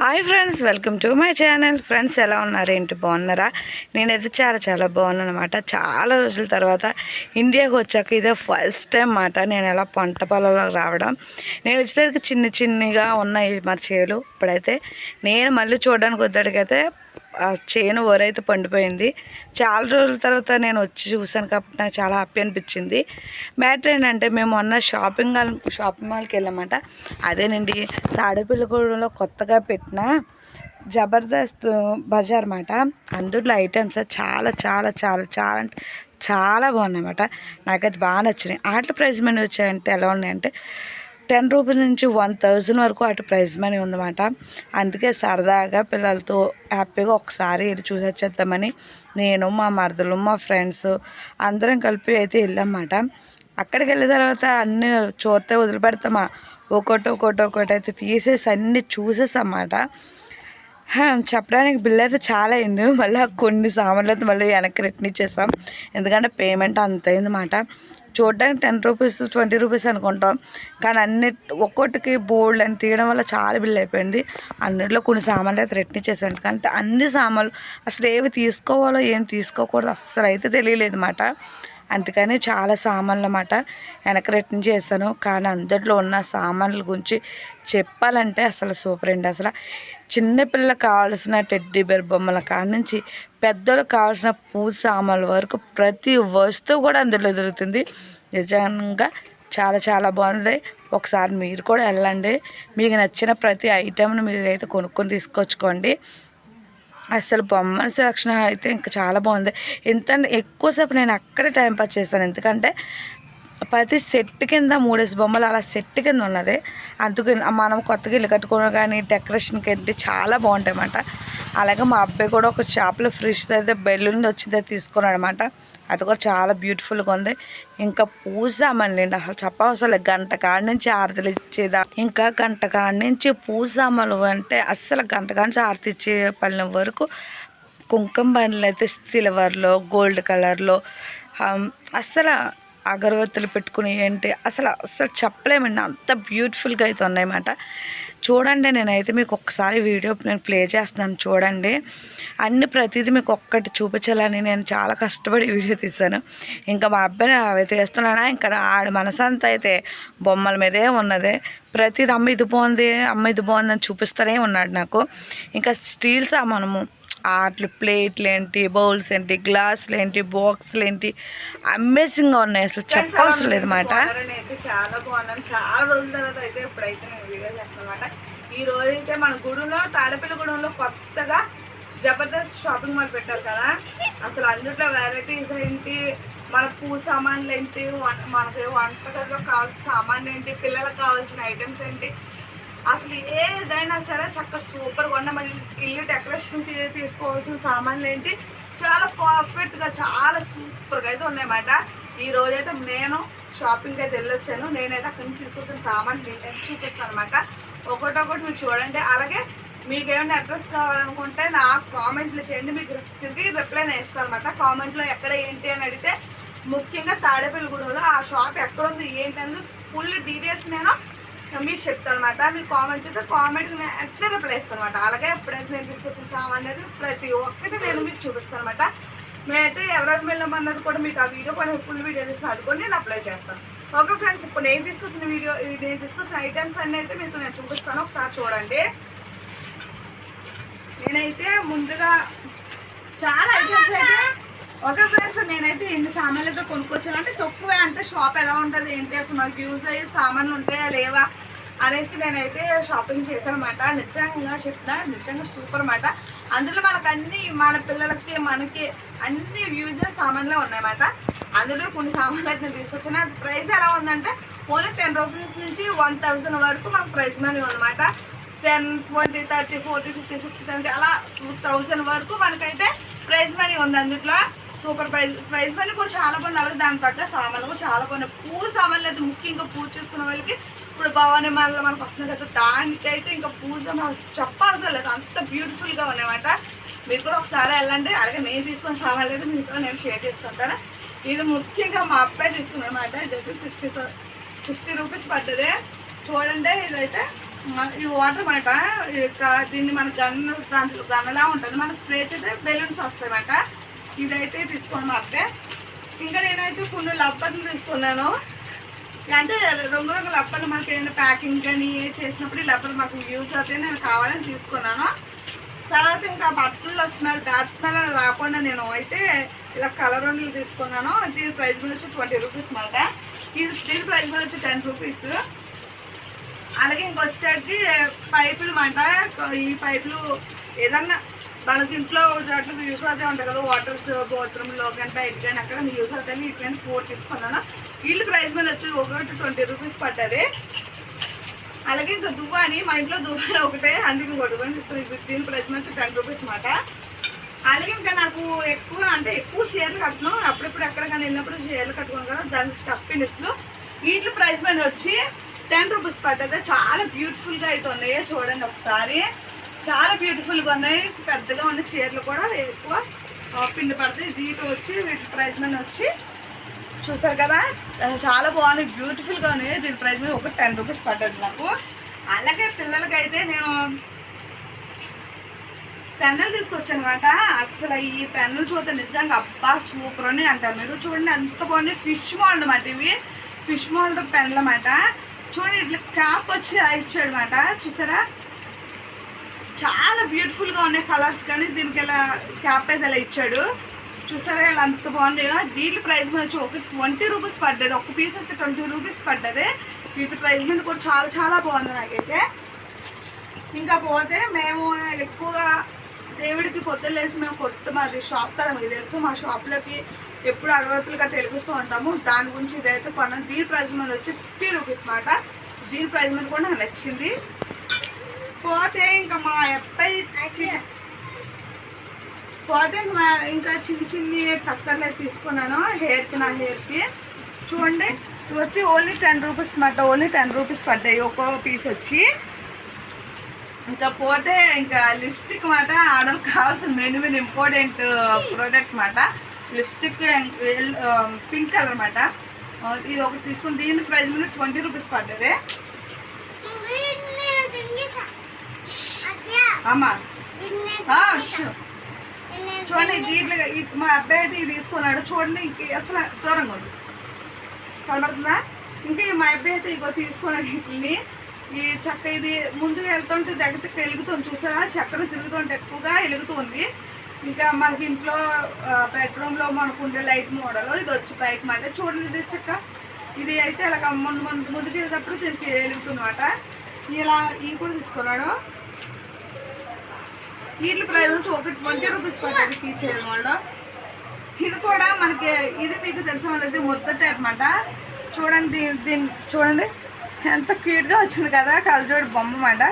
Hi friends, welcome to my channel. Friends ఎలా ఉన్నారు, ఏంటి బాగున్నారా? నేనైతే చాలా బాగున్నాను అనమాట. చాలా రోజుల తర్వాత ఇండియాకి వచ్చాక ఇదే ఫస్ట్ టైం మాట నేను ఎలా పంట పొలంలో రావడం. నేను వచ్చేసరికి చిన్నగా ఉన్నాయి మా చేలు. ఇప్పుడైతే నేను మళ్ళీ చూడడానికి వచ్చేటికైతే ఆ చేను వరైతే పండిపోయింది. చాలా రోజుల తర్వాత నేను వచ్చి చూసాను కాబట్టి నాకు చాలా హ్యాపీ అనిపించింది. మ్యాటర్ ఏంటంటే మేము మొన్న షాపింగ్ మాల్కి వెళ్ళామంట. అదేనండి తాడేపల్లిగూడెంలో కొత్తగా పెట్టిన జబర్దస్త్ బజార్ అన్నమాట. అందులో ఐటమ్స్ అంటే చాలా బాగున్నాయన్నమాట. నాకైతే బాగా నచ్చినాయి. వాటి ప్రైస్ మనీ వచ్చాయంటే ఎలా ఉన్నాయంటే 10 రూపీస్ నుంచి 1000 వరకు అటు ప్రైజ్ మనీ ఉందన్నమాట. అందుకే సరదాగా పిల్లలతో హ్యాపీగా ఒకసారి వెళ్ళి చూసి వచ్చేద్దామని నేను, మా మరదలు, మా ఫ్రెండ్స్ అందరం కలిపి అయితే వెళ్ళామన్నమాట. అక్కడికి వెళ్ళిన తర్వాత అన్నీ చూస్తే వదిలిపెడతామా, ఒకటి అయితే తీసేసి అన్నీ చూసేసామన్నమాట. చెప్పడానికి బిల్ అయితే చాలా అయింది. మళ్ళీ కొన్ని సామాన్లు అయితే మళ్ళీ వెనక్కి రిటర్న్ ఇచ్చేసాం. ఎందుకంటే పేమెంట్ అంత అయిందన్నమాట. చూడడానికి 10 రూపీస్ 20 రూపీస్ అనుకుంటాం, కానీ ఒక్కొక్కటికి బోల్డ్ అని తీయడం వల్ల చాలా బిల్ అయిపోయింది. అన్నిట్లో కొన్ని సామాన్లు అయితే రిటర్న్ ఇచ్చేసాం. ఎందుకంటే అన్ని సామాన్లు అసలు ఏవి తీసుకోవాలో ఏం తీసుకోకూడదు అస్సలు అయితే తెలియలేదు అన్నమాట. అందుకని చాలా సామాన్లు అన్నమాట వెనక్కి రిటర్న్ చేశాను. కానీ అందులో ఉన్న సామాన్ల గురించి చెప్పాలంటే అసలు సూపర్ అండి. అసలు చిన్నపిల్లలకు కావాల్సిన టెడ్డీ బేర్ బొమ్మల కాడ నుంచి పెద్దలకు కావాల్సిన పూజ సామాన్ల వరకు ప్రతి వస్తువు కూడా అందులో దొరుకుతుంది. నిజంగా చాలా బాగుంది. ఒకసారి మీరు కూడా వెళ్ళండి. మీకు నచ్చిన ప్రతి ఐటెంను మీరు అయితే కొనుక్కొని తీసుకొచ్చుకోండి. అసలు బొమ్మల సెలక్షన్ అయితే ఇంకా చాలా బాగుంది. ఎక్కువసేపు నేను అక్కడే టైంపాస్ చేస్తాను. ఎందుకంటే ప్రతి సెట్ కింద 3 బొమ్మలు అలా సెట్ కింద ఉన్నది. అందుకు మనం కొత్తగా ఇల్లు కట్టుకోవడం కానీ డెకరేషన్కి వెళ్ళి చాలా బాగుంటాయి అన్నమాట. అలాగే మా అబ్బాయి కూడా ఒక షాప్లో ఫ్రిడ్జ్ అయితే బెలూన్ వచ్చిందే తీసుకున్నాడు అనమాట. అది కూడా చాలా బ్యూటిఫుల్గా ఉంది. ఇంకా పూజ సామాన్లు అసలు చెప్పవసరం గంట కాడి నుంచి ఆరతిలు ఇచ్చేదా, ఇంకా గంట కాడి నుంచి పూజ సామాన్లు అంటే అస్సలు గంట కాడి నుంచి ఆరతి ఇచ్చే పళ్ళ వరకు కుంకుమ బండ్లు అయితే సిల్వర్లో గోల్డ్ కలర్లో అస్సలు అగరవత్తులు పెట్టుకుని ఏంటి అసలు చెప్పలేమండి. అంత బ్యూటిఫుల్గా అయితే ఉన్నాయన్నమాట. చూడండి, నేనైతే మీకు ఒక్కసారి వీడియో నేను ప్లే చేస్తున్నాను చూడండి. ప్రతిదీ మీకు ఒక్కటి చూపించాలని నేను చాలా కష్టపడి వీడియో తీశాను. ఇంకా మా అబ్బాయిని అవైతే వేస్తున్నానా, ఇంకా ఆడి మనసంతా అయితే బొమ్మల మీదే ఉన్నది. ప్రతిది అమ్మ ఇది బాగుంది అని చూపిస్తూనే ఉన్నాడు నాకు. ఇంకా స్టీల్ సామానము అట్లు ప్లేట్లు ఏంటి, బౌల్స్ ఏంటి, గ్లాసులు ఏంటి, బాక్సులు ఏంటి అమేజింగ్గా ఉన్నాయి. అసలు చెప్పవసరం లేదు అన్నమాట. అయితే చాలా బాగున్నాను. చాలా రోజుల తర్వాత అయితే ఇప్పుడైతే నేను వీడియో చేస్తాను అనమాట. ఈ రోజు అయితే మన గుడిలో తాడేపల్లిగూడెంలో కొత్తగా జబర్దస్త్ షాపింగ్ మాల్ పెట్టారు కదా. అసలు అందులో వెరైటీస్ ఏంటి, మన పూజ సామాన్లు ఏంటి, మనకి వంటగదిలో కావాల్సిన సామాన్లు ఏంటి, పిల్లలకు కావాల్సిన ఐటమ్స్ ఏంటి, అసలు ఏదైనా సరే చక్కగా సూపర్గా ఉన్న మళ్ళీ ఇల్లు డెకరేషన్ తీసుకోవాల్సిన సామాన్లు ఏంటి చాలా పర్ఫెక్ట్గా చాలా సూపర్గా అయితే ఉన్నాయన్నమాట. ఈ రోజైతే నేను షాపింగ్కి అయితే వెళ్ళొచ్చాను. నేనైతే అక్కడి నుంచి తీసుకొచ్చిన సామాన్లు నేనైతే చూపిస్తాను అనమాట. ఒకటొకటి మీరు చూడండి. అలాగే మీకు ఏమైనా అడ్రస్ కావాలనుకుంటే నాకు కామెంట్లు చేయండి, మీకు తిరిగి రిప్లై వేస్తాను అనమాట. కామెంట్లో ఎక్కడ ఏంటి అని అడిగితే ముఖ్యంగా తాడేపల్లిగూడెంలో ఆ షాప్ ఎక్కడ ఉంది ఏంటి అనేది ఫుల్ డీటెయిల్స్ నేను మీకు చెప్తాను అనమాట. మీరు కామెంట్ చేస్తే కామెంట్కి నేను ఎట్లా రిప్లై ఇస్తాను అనమాట. అలాగే ఎప్పుడైతే నేను తీసుకొచ్చిన సామాన్ అనేది ప్రతి ఒక్కటి నేను మీకు చూపిస్తాను అనమాట. మేమైతే ఎవరైనా వెళ్ళమన్నది కూడా మీకు ఆ వీడియో కూడా ఫుల్ వీడియో తీసుకుని అది కూడా నేను అప్లై చేస్తాను. ఓకే ఫ్రెండ్స్, ఇప్పుడు నేను తీసుకొచ్చిన ఐటమ్స్ అన్నీ అయితే మీకు నేను చూపిస్తాను. ఒకసారి చూడండి. నేనైతే ముందుగా చాలా ఐటమ్స్ అయితే ఓకే ఫ్రెండ్స్, నేనైతే ఎన్ని సామాన్లు అయితే కొనుక్కొచ్చాను అంటే తక్కువే. అంటే షాప్ ఎలా ఉంటుంది ఏంటి, అసలు మనకి యూజ్ అయ్యే సామాన్లు ఉంటాయా లేవా అనేసి నేనైతే షాపింగ్ చేశాను అనమాట. నిజంగా చెప్తా, నిజంగా సూపర్ అన్నమాట. అందులో మనకు అన్ని మన పిల్లలకి మనకి అన్ని యూజ్ అయ్యే సామాన్లే ఉన్నాయన్నమాట. అందులో కొన్ని సామాన్లు అయితే నేను తీసుకొచ్చాను. ప్రైస్ ఎలా ఉందంటే ఓన్లీ 10 రూపీస్ నుంచి 1000 వరకు మనకు ప్రైస్ మనీ ఉందన్నమాట. 10, 20, 30, 40, 50, 60, 70 అలా 2000 వరకు మనకైతే ప్రైజ్ మనీ ఉంది. అందులో సూపర్ ప్రైజ్ మనీ కూడా చాలా బాగుంది. అలాగే దాని తగ్గ సామాన్లు కూడా చాలా బాగున్నాయి. పూజ సామాన్లు అయితే ముఖ్యంగా పూజ చేసుకునే వాళ్ళకి ఇప్పుడు భవానీ మాలలో మనకు వస్తుంది కదా, దానికైతే ఇంకా పూజ చెప్పవసరం లేదు, అంత బ్యూటిఫుల్గా ఉన్నాయన్నమాట. మీరు కూడా ఒకసారి వెళ్ళండి. అలాగే నేను తీసుకున్న సామాన్లు అయితే మీతో నేను షేర్ చేసుకుంటాను. ఇది ముఖ్యంగా మా అబ్బాయి తీసుకున్నాను అనమాట. ఇదైతే 60 రూపీస్ పడ్డది. చూడండి, ఇదైతే ఈ వాటర్ మాట దీన్ని మన దాంట్లో గన్నలా ఉంటుంది, మన స్ప్రే చేస్తే బెలూన్స్ వస్తాయి మాట. ఇదైతే తీసుకోండి మా అబ్బాయి. ఇంకా నేనైతే కొన్ని లబ్బర్లు తీసుకున్నాను, అంటే రంగురంగు లబ్బర్లు మనకి ఏదైనా ప్యాకింగ్ కానీ చేసినప్పుడు ఈ లబ్బర్లు మాకు యూజ్ అవుతాయి, నేను కావాలని తీసుకున్నాను. తర్వాత ఇంకా బట్టల్లో బ్యాడ్ స్మెల్ అని రాకుండా నేను అయితే ఇలా కలర్ ఉండలు తీసుకున్నాను. దీని ప్రైస్ మీద వచ్చి 20 రూపీస్ మాట. దీని ప్రైస్ మీద వచ్చి 10 రూపీస్. అలాగే ఇంకొచ్చేసరికి పైపులు మాట. ఈ పైపులు ఏదన్నా మనకి ఇంట్లో వాటికి యూస్ అవుతాయి ఉంటాయి కదా, వాటర్స్ బాత్రూంలో కానీ బయట కానీ అక్కడ యూస్ అవుతాయి. ఇట్లా 4 తీసుకున్నాను. వీళ్ళు ప్రైస్ మీద వచ్చి ఒకటి 20 రూపీస్ పడ్డది. అలాగే ఇంకా దువ్వాని, మా ఇంట్లో దువ్వాని ఒకటే, అందుకే ఇంకోటి దువ్వాని తీసుకుని దీని ప్రైస్ మీద వచ్చి 10 రూపీస్ మాట. అలాగే ఇంకా నాకు ఎక్కువ చీరలు కట్టను, అప్పుడప్పుడు ఎక్కడ కానీ వెళ్ళినప్పుడు చీరలు కట్టుకోను కదా, దానికి స్టఫ్ నిట్లు. వీటి ప్రైస్ మీద వచ్చి 10 రూపీస్ పడ్డది. చాలా బ్యూటిఫుల్గా అయితే ఉన్నాయి, చూడండి ఒకసారి. చాలా బ్యూటిఫుల్గా ఉన్నాయి, పెద్దగా ఉన్న చీరలు కూడా ఎక్కువ పిండి పడతాయి. దీంట్లో వచ్చి వీటి ప్రైస్ మీద వచ్చి చూసారు కదా, చాలా బాగున్నాయి, బ్యూటిఫుల్గా ఉన్నాయి. దీని ప్రైస్ మీద ఒక 10 రూపీస్ పడ్డది నాకు. అలాగే పిల్లలకైతే నేను పెన్నులు తీసుకొచ్చాను అనమాట. అసలు ఈ పెన్నులు చూస్తే నిజంగా అబ్బా సూపర్ అని అంటారు మీరు. చూడండి ఎంత బాగున్నాయి, ఫిష్ మోల్డ్ అన్నమాట. ఇవి ఫిష్ మోల్డ్ పెన్లు అన్నమాట. చూడండి ఇట్లా క్యాప్ వచ్చి ఇచ్చాడు అనమాట, చూసారా. చాలా బ్యూటిఫుల్గా ఉన్నాయి కలర్స్, కానీ దీనికి ఇలా క్యాప్ అయితే ఇలా ఇచ్చాడు, చూసారా ఇలా అంత బాగున్నాయో. దీని ప్రైస్ మీద వచ్చి ఒక 20 రూపీస్ పడ్డది. ఒక పీస్ వచ్చి 20 రూపీస్ పడ్డది. వీటి ప్రైస్ మీద కూడా చాలా చాలా బాగుంది నాకైతే. ఇంకా పోతే మేము ఎక్కువగా దేవుడికి పొద్దున్న లేసి మేము మాది షాప్ కదా మీకు తెలుసు, మా షాప్లోకి ఎప్పుడు అగరబత్తులు గట్రా వెలిగిస్తూ ఉంటాము. దాని గురించి ఇదైతే కొన్నాను. దీని ప్రైస్ మీద వచ్చి 50 రూపీస్ మాట. దీని ప్రైస్ మీద కూడా నాకు నచ్చింది. పోతే ఇంకా మా అబ్బాయి ఇంకా చిన్ని టక్కర్లు అయితే తీసుకున్నాను హెయిర్కి, నా హెయిర్కి. చూడండి ఇవి వచ్చి ఓన్లీ 10 రూపీస్ మాట. ఓన్లీ 10 రూపీస్ పడ్డాయి ఒక్కో పీస్ వచ్చి. ఇంకా పోతే ఇంకా లిప్స్టిక్ మాట, ఆడవాళ్ళకి కావాల్సిన మెయిన్ ఇంపార్టెంట్ ప్రోడక్ట్ మాట. లిప్స్టిక్ పింక్ కలర్ మాట. ఇది ఒకటి తీసుకుని దీని ప్రైస్ మీద 20 రూపీస్ పడ్డది. అమ్మా చూడండి దీంట్లో మా అబ్బాయి అయితే ఇది తీసుకున్నాడు. చూడండి ఇంక అసలు దూరంగా ఉంది, కనబడుతుందా. ఇంకా మా అబ్బాయి అయితే ఇగో తీసుకున్నాడు వీటిని. ఈ చక్క ఇది ముందుకు వెళ్తుంటే దగ్గర వెలుగుతుంది, చూసారా చక్కగా తిరుగుతుంటే ఎక్కువగా వెలుగుతుంది. ఇంకా మనకి ఇంట్లో బెడ్రూమ్లో మనకు ఉండే లైట్ మోడల్ ఇది వచ్చి బైక్ మాట. చూడండి ఇది చక్క, ఇది అయితే ఇలాగ ముందుకు వెళ్ళేటప్పుడు దీనికి వెలుగుతుందన్నమాట. ఇలా ఇవి కూడా తీసుకున్నాడు. వీటి ప్రైస్ వచ్చి ఒక 20 రూపీస్ పడుతుంది తీసేయడం వల్ల. ఇది కూడా మనకి ఇది మీకు తెలిసిన వాళ్ళది ముద్ద టైప్ అన్నమాట. చూడండి దీన్ని చూడండి ఎంత క్యూట్గా వచ్చింది కదా, కలజోడి బొమ్మ అన్నమాట.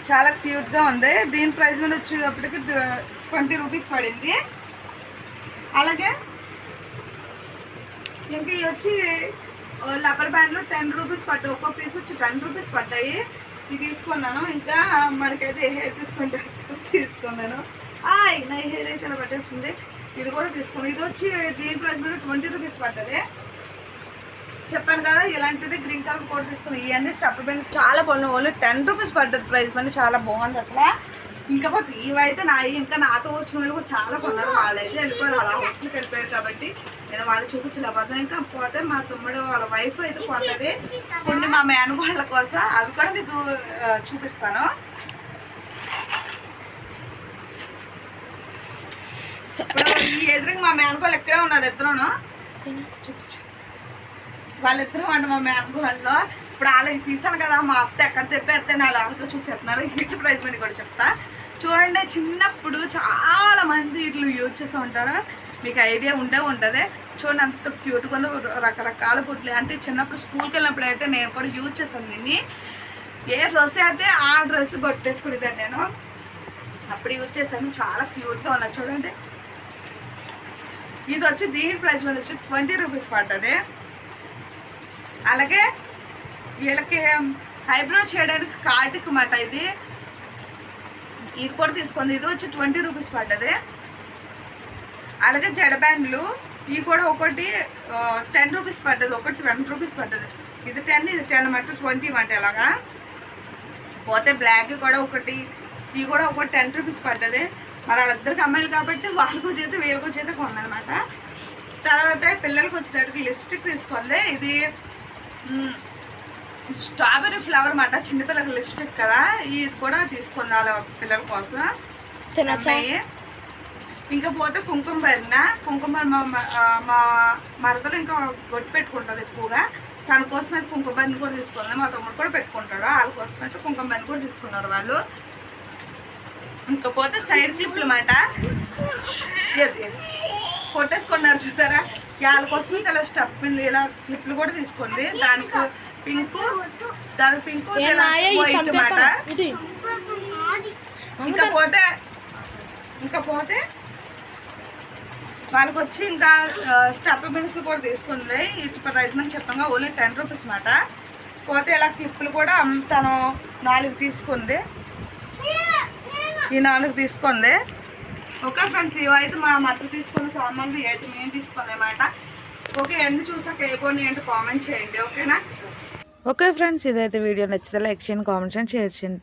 చాలా క్యూట్గా ఉంది. దీని ప్రైస్ మీద వచ్చేటప్పటికి 20 రూపీస్ పడింది. అలాగే ఇంకా ఇవి వచ్చి రబ్బర్ బ్యాండ్లో 10 రూపీస్ పడ్డాయి. ఒక్కో పీస్ వచ్చి 10 రూపీస్ పడ్డాయి. ఇది తీసుకున్నాను. ఇంకా మనకైతే ఏ హెయిర్ తీసుకున్నాను. నా హెయిర్ అయితే ఇలా పట్టేస్తుంది. ఇది కూడా తీసుకున్నాను. ఇది వచ్చి దీని ప్రైస్ మీద 20 రూపీస్ పడ్డది. చెప్పాను కదా ఇలాంటిది గ్రీన్ కలర్ కూడా తీసుకున్నాను. ఇవన్నీ స్టఫ్ బెండ్స్ చాలా బాగున్నాయి. ఓన్లీ 10 రూపీస్ పడ్డది ప్రైస్ మీద, చాలా బాగుంది అసలు. ఇంకా ఇవైతే ఇంకా నాతో వచ్చిన వాళ్ళు కూడా చాలా కొన్నారు. వాళ్ళైతే వెళ్ళిపోయారు, అలా హోస్టల్కి వెళ్ళిపోయారు కాబట్టి నేను వాళ్ళు చూపించలేకపోతాను. ఇంకా పోతే మా తమ్ముడు వాళ్ళ వైఫ్ అయితే కొన్నది కొన్ని మా మేనగోళ్ళ కోసం, అవి కూడా మీకు చూపిస్తాను. ఈ ఎదురుగా మా మేనగోళ్ళు ఎక్కడే ఉన్నారు, ఇద్దరును చూపించు. వాళ్ళిద్దరూ అంటే మా మేనగోళ్ళలో ఇప్పుడు వాళ్ళకి తీసాను కదా, మా అత్త ఎక్కడ తెప్పేస్తే వాళ్ళతో చూసేస్తున్నారు. హిట్ ప్రైస్ మీద కూడా చెప్తా. చూడండి చిన్నప్పుడు చాలా మంది ఇట్లా యూజ్ చేస్తూ ఉంటారు, మీకు ఐడియా ఉంటుంది. చూడండి అంత క్యూట్గా రకరకాల బుట్లు. అంటే చిన్నప్పుడు స్కూల్కి వెళ్ళినప్పుడు అయితే నేను కూడా యూజ్ చేశాను దీన్ని. ఏ డ్రెస్ అయితే ఆ డ్రెస్ కొట్టేసుకునేదాన్ని నేను, అప్పుడు యూజ్ చేశాను. చాలా క్యూట్గా ఉన్నాయి చూడండి. ఇది వచ్చి దీని ప్రైస్ మీద వచ్చి 20 రూపీస్ పడ్డది. అలాగే వీళ్ళకి ఐబ్రో చేయడానికి కార్టిక్ మాట. ఇది కూడా తీసుకుంది. ఇది వచ్చి 20 రూపీస్ పడ్డది. అలాగే జడ బ్యాండ్లు ఇవి కూడా ఒకటి 10 రూపీస్ పడ్డది, ఒకటి 20 రూపీస్ పడ్డది. ఇది 10 ఇది 10 మాట, 20 మాట. అలాగా పోతే బ్లాక్ కూడా ఒకటి, ఇవి కూడా ఒకటి 10 రూపీస్ పడ్డది. మరి వాళ్ళిద్దరికి అమ్మాయిలు కాబట్టి వాళ్ళకు వచ్చేది వీళ్ళకి వచ్చేది కొన్నమాట. తర్వాత పిల్లలకి వచ్చేటట్టుకి లిప్స్టిక్ తీసుకుంది. ఇది స్ట్రాబెర్రీ ఫ్లేవర్ అన్నమాట. చిన్నపిల్లలకి లిప్స్టిక్ కదా, ఇది కూడా తీసుకుంది వాళ్ళ పిల్లల కోసం అమ్మాయి. ఇంకా పోతే కుంకుమ భరిన మా మరదలు ఇంకా గొట్టు పెట్టుకుంటుంది ఎక్కువగా, తన కోసం అయితే కుంకుమ భరిని కూడా తీసుకుంది. మా తమ్ముడు కూడా పెట్టుకుంటాడు, వాళ్ళ కోసం అయితే కుంకుమ భరిని కూడా తీసుకున్నారు వాళ్ళు. ఇంకా పోతే సైడ్ క్లిప్లు అన్నమాట, కొట్టేసుకున్నారు చూసారా, వాళ్ళ కోసం చాలా స్టెప్ ఇలా క్లిప్లు కూడా తీసుకుంది. దానికి పింక్ వైట్ అన్నమాట. ఇంకా పోతే వాళ్ళకి వచ్చి ఇంకా స్టెప్ పెన్సిల్ కూడా తీసుకుంది. ఇప్పుడు ప్రైస్ మనం చెప్పంగా ఓన్లీ 10 రూపీస్ అన్నమాట. పోతే ఇలా క్లిప్పులు కూడా తను 4 తీసుకుంది, ఈ 4 తీసుకుంది. ఓకే ఫ్రెండ్స్, ఇవైతే మా మద్దతు తీసుకున్న సామాన్లు అయితే మేము తీసుకున్నామాట. ఓకే, ఎందుకు చూసాక అయిపోయి ఏంటో కామెంట్ చేయండి. ఓకేనా? ఓకే ఫ్రెండ్స్, ఇదైతే వీడియో నచ్చితే లైక్ చేయండి, కామెంట్ చేయండి, షేర్ చేయండి.